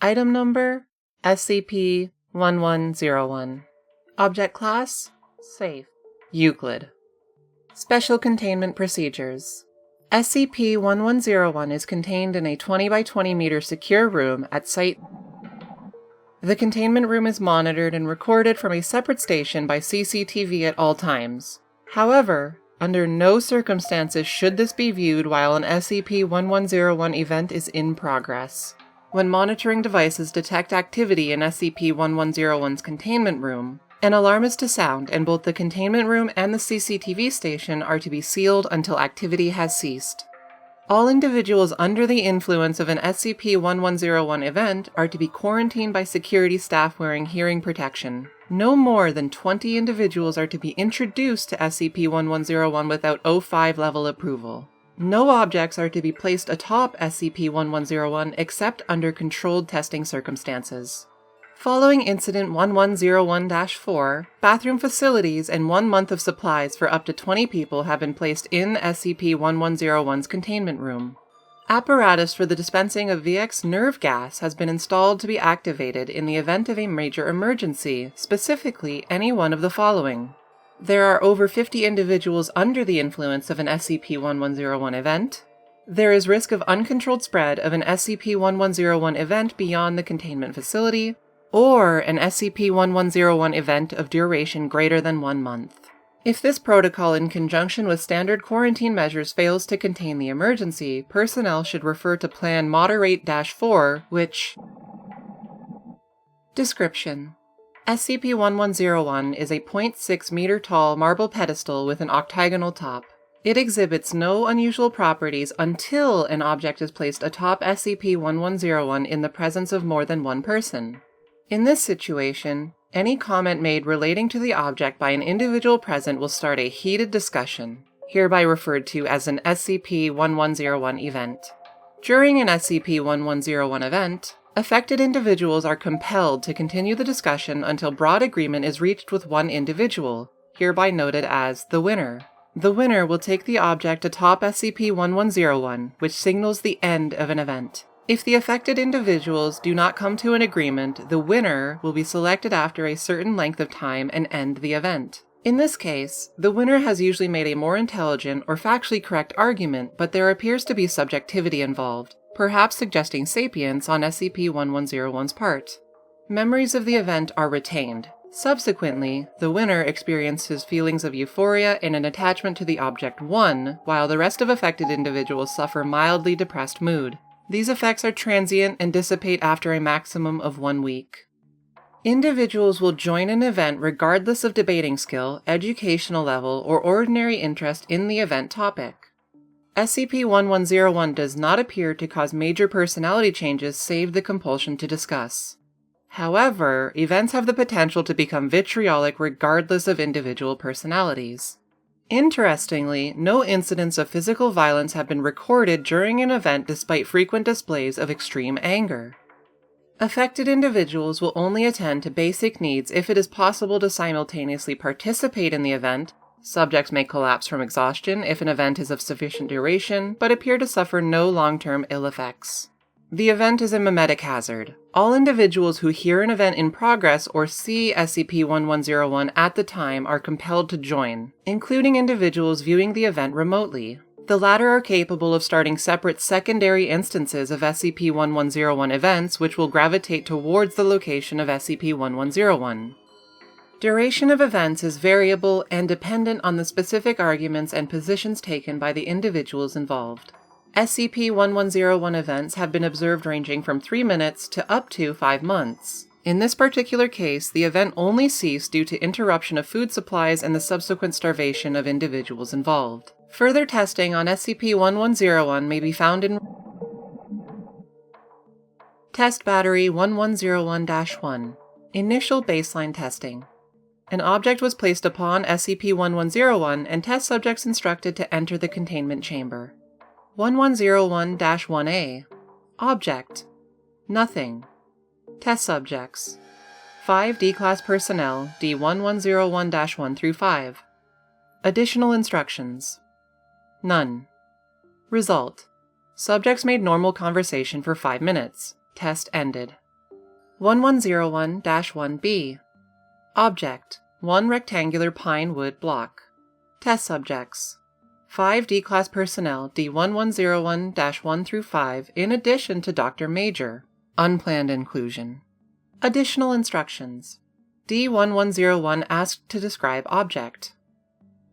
Item number, SCP-1101. Object class, safe. Euclid. Special containment procedures. SCP-1101 is contained in a 20 by 20 meter secure room at Site. The containment room is monitored and recorded from a separate station by CCTV at all times. However, under no circumstances should this be viewed while an SCP-1101 event is in progress. When monitoring devices detect activity in SCP-1101's containment room, an alarm is to sound, and both the containment room and the CCTV station are to be sealed until activity has ceased. All individuals under the influence of an SCP-1101 event are to be quarantined by security staff wearing hearing protection. No more than 20 individuals are to be introduced to SCP-1101 without O5 level approval. No objects are to be placed atop SCP-1101 except under controlled testing circumstances. Following Incident 1101-4, bathroom facilities and 1 month of supplies for up to 20 people have been placed in SCP-1101's containment room. Apparatus for the dispensing of VX nerve gas has been installed to be activated in the event of a major emergency, specifically any one of the following. There are over 50 individuals under the influence of an SCP-1101 event. There is risk of uncontrolled spread of an SCP-1101 event beyond the containment facility, or an SCP-1101 event of duration greater than 1 month. If this protocol in conjunction with standard quarantine measures fails to contain the emergency, personnel should refer to Plan Moderate-4, which... Description: SCP-1101 is a 0.6 meter tall marble pedestal with an octagonal top. It exhibits no unusual properties until an object is placed atop SCP-1101 in the presence of more than one person. In this situation, any comment made relating to the object by an individual present will start a heated discussion, hereby referred to as an SCP-1101 event. During an SCP-1101 event, affected individuals are compelled to continue the discussion until broad agreement is reached with one individual, hereby noted as the winner. The winner will take the object atop SCP-1101, which signals the end of an event. If the affected individuals do not come to an agreement, the winner will be selected after a certain length of time and end the event. In this case, the winner has usually made a more intelligent or factually correct argument, but there appears to be subjectivity involved, perhaps suggesting sapience on SCP-1101's part. Memories of the event are retained. Subsequently, the winner experiences feelings of euphoria and an attachment to the Object 1, while the rest of affected individuals suffer mildly depressed mood. These effects are transient and dissipate after a maximum of 1 week. Individuals will join an event regardless of debating skill, educational level, or ordinary interest in the event topic. SCP-1101 does not appear to cause major personality changes save the compulsion to discuss. However, events have the potential to become vitriolic regardless of individual personalities. Interestingly, no incidents of physical violence have been recorded during an event despite frequent displays of extreme anger. Affected individuals will only attend to basic needs if it is possible to simultaneously participate in the event. Subjects may collapse from exhaustion if an event is of sufficient duration, but appear to suffer no long-term ill effects. The event is a memetic hazard. All individuals who hear an event in progress or see SCP-1101 at the time are compelled to join, including individuals viewing the event remotely. The latter are capable of starting separate secondary instances of SCP-1101 events which will gravitate towards the location of SCP-1101. Duration of events is variable and dependent on the specific arguments and positions taken by the individuals involved. SCP-1101 events have been observed ranging from 3 minutes to up to 5 months. In this particular case, the event only ceased due to interruption of food supplies and the subsequent starvation of individuals involved. Further testing on SCP-1101 may be found in Test Battery 1101-1. Initial Baseline Testing. An object was placed upon SCP-1101 and test subjects instructed to enter the containment chamber. 1101-1A. Object: nothing. Test subjects: 5 D-Class personnel, D1101-1 through 5. Additional instructions: none. Result: subjects made normal conversation for 5 minutes. Test ended. 1101-1B. Object: 1 rectangular pine wood block. Test subjects: 5 D-Class personnel D1101-1 through 5 in addition to Dr. Major. Unplanned inclusion. Additional instructions. D1101 asked to describe object.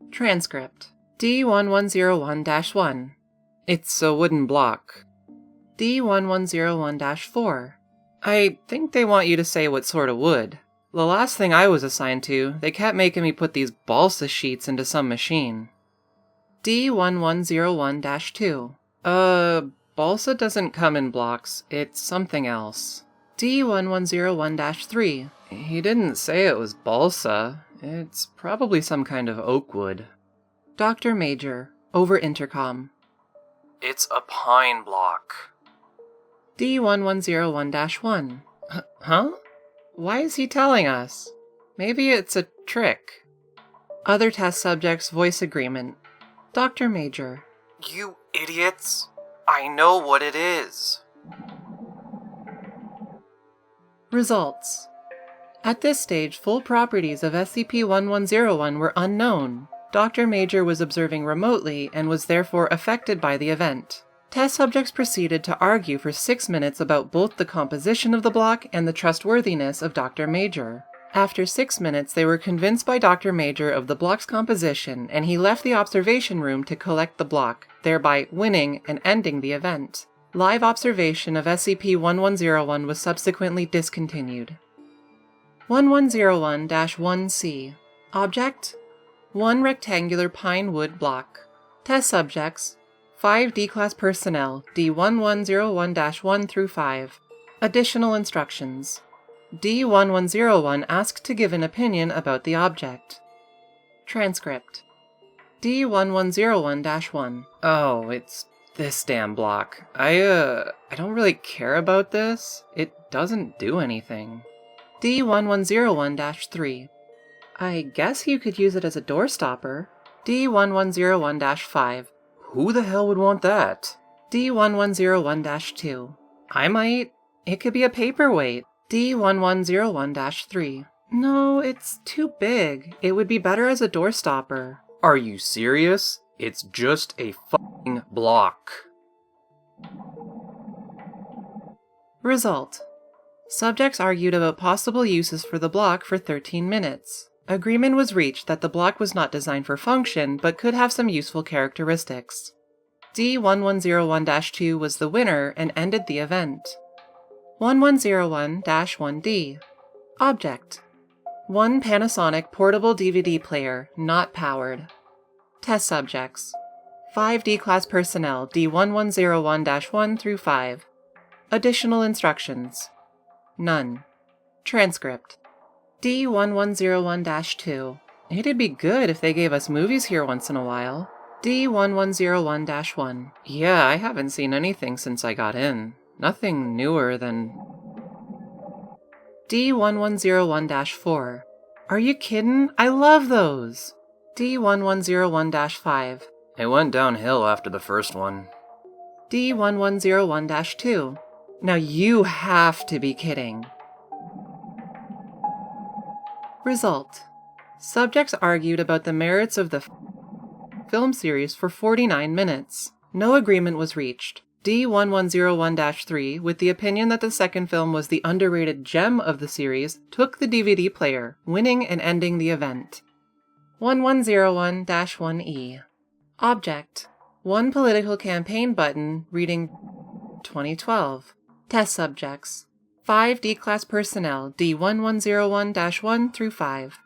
Transcript. D1101-1. It's a wooden block. D1101-4. I think they want you to say what sort of wood. The last thing I was assigned to, they kept making me put these balsa sheets into some machine. D1101-2. Balsa doesn't come in blocks, it's something else. D1101-3. He didn't say it was balsa. It's probably some kind of oak wood. Dr. Major, over intercom. It's a pine block. D1101-1. Huh? Why is he telling us? Maybe it's a trick. Other test subjects voice agreement. Dr. Major. You idiots! I know what it is! Results. At this stage, full properties of SCP-1101 were unknown. Dr. Major was observing remotely and was therefore affected by the event. Test subjects proceeded to argue for 6 minutes about both the composition of the block and the trustworthiness of Dr. Major. After 6 minutes, they were convinced by Dr. Major of the block's composition, and he left the observation room to collect the block, thereby winning and ending the event. Live observation of SCP-1101 was subsequently discontinued. 1101-1C. Object: 1 rectangular pine wood block. Test subjects: 5 D-Class personnel D1101-1 through 5. Additional instructions. D1101 asked to give an opinion about the object. Transcript. D1101-1. Oh, it's this damn block. I don't really care about this. It doesn't do anything. D1101-3. I guess you could use it as a door stopper. D1101-5. Who the hell would want that? D1101-2. I might. It could be a paperweight. D1101-3. No, it's too big. It would be better as a door stopper. Are you serious? It's just a fucking block. Result. Subjects argued about possible uses for the block for 13 minutes. Agreement was reached that the block was not designed for function, but could have some useful characteristics. D1101-2 was the winner and ended the event. 1101-1D. Object: 1 Panasonic portable DVD player, not powered. Test subjects: 5 D-Class personnel D1101-1 through 5. Additional instructions: none. Transcript. D1101-2. It'd be good if they gave us movies here once in a while. D1101-1. Yeah, I haven't seen anything since I got in. Nothing newer than... D1101-4. Are you kidding? I love those! D1101-5. It went downhill after the first one. D1101-2. Now you have to be kidding. Result. Subjects argued about the merits of the film series for 49 minutes. No agreement was reached. D1101-3, with the opinion that the second film was the underrated gem of the series, took the DVD player, winning and ending the event. 1101-1E. Object: 1 political campaign button reading 2012. Test subjects: 5 D-Class personnel D1101-1 through 5.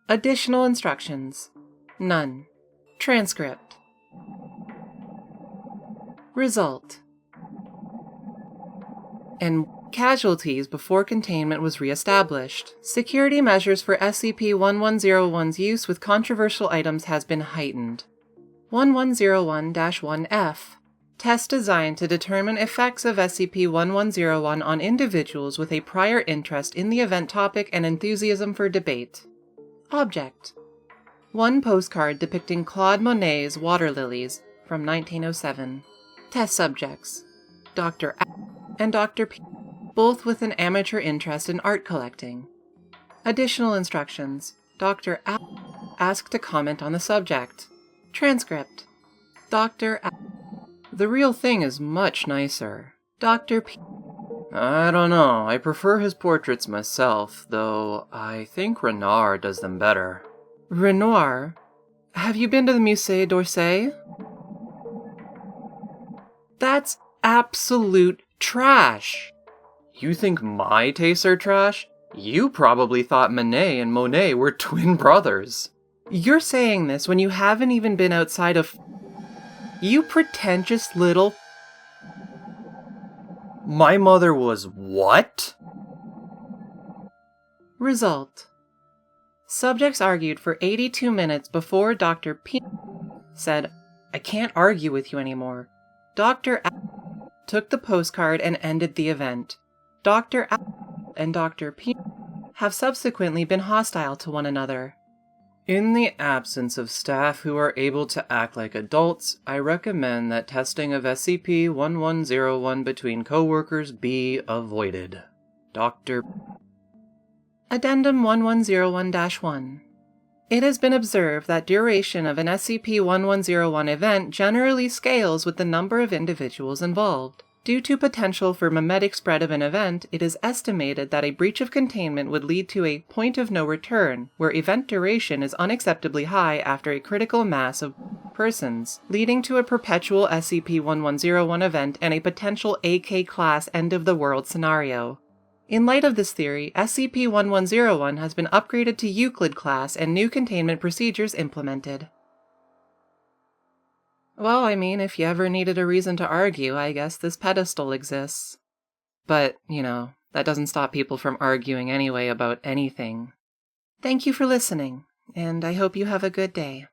Additional instructions: none. Transcript. Result. And casualties before containment was re-established. Security measures for SCP-1101's use with controversial items has been heightened. 1101-1F. Test designed to determine effects of SCP-1101 on individuals with a prior interest in the event topic and enthusiasm for debate. Object: 1 postcard depicting Claude Monet's Water Lilies from 1907. Test subjects: Dr. A and Dr. P. both with an amateur interest in art collecting. Additional instructions. Dr. asked to comment on the subject. Transcript. Dr. The real thing is much nicer. Dr. P. I don't know. I prefer his portraits myself, though I think Renoir does them better. Renoir? Have you been to the Musée d'Orsay? That's absolute trash. You think my tastes are trash? You probably thought Manet and Monet were twin brothers. You're saying this when you haven't even been outside of... You pretentious little... My mother was what? Result. Subjects argued for 82 minutes before Dr. P said, I can't argue with you anymore. Dr. took the postcard and ended the event. Dr. and Dr. P have subsequently been hostile to one another. In the absence of staff who are able to act like adults, I recommend that testing of SCP-1101 between coworkers be avoided. Dr. Addendum 1101-1. It has been observed that duration of an SCP-1101 event generally scales with the number of individuals involved. Due to potential for memetic spread of an event, it is estimated that a breach of containment would lead to a point of no return, where event duration is unacceptably high after a critical mass of persons, leading to a perpetual SCP-1101 event and a potential AK-class end-of-the-world scenario. In light of this theory, SCP-1101 has been upgraded to Euclid class and new containment procedures implemented. Well, I mean, if you ever needed a reason to argue, I guess this pedestal exists. But, that doesn't stop people from arguing anyway about anything. Thank you for listening, and I hope you have a good day.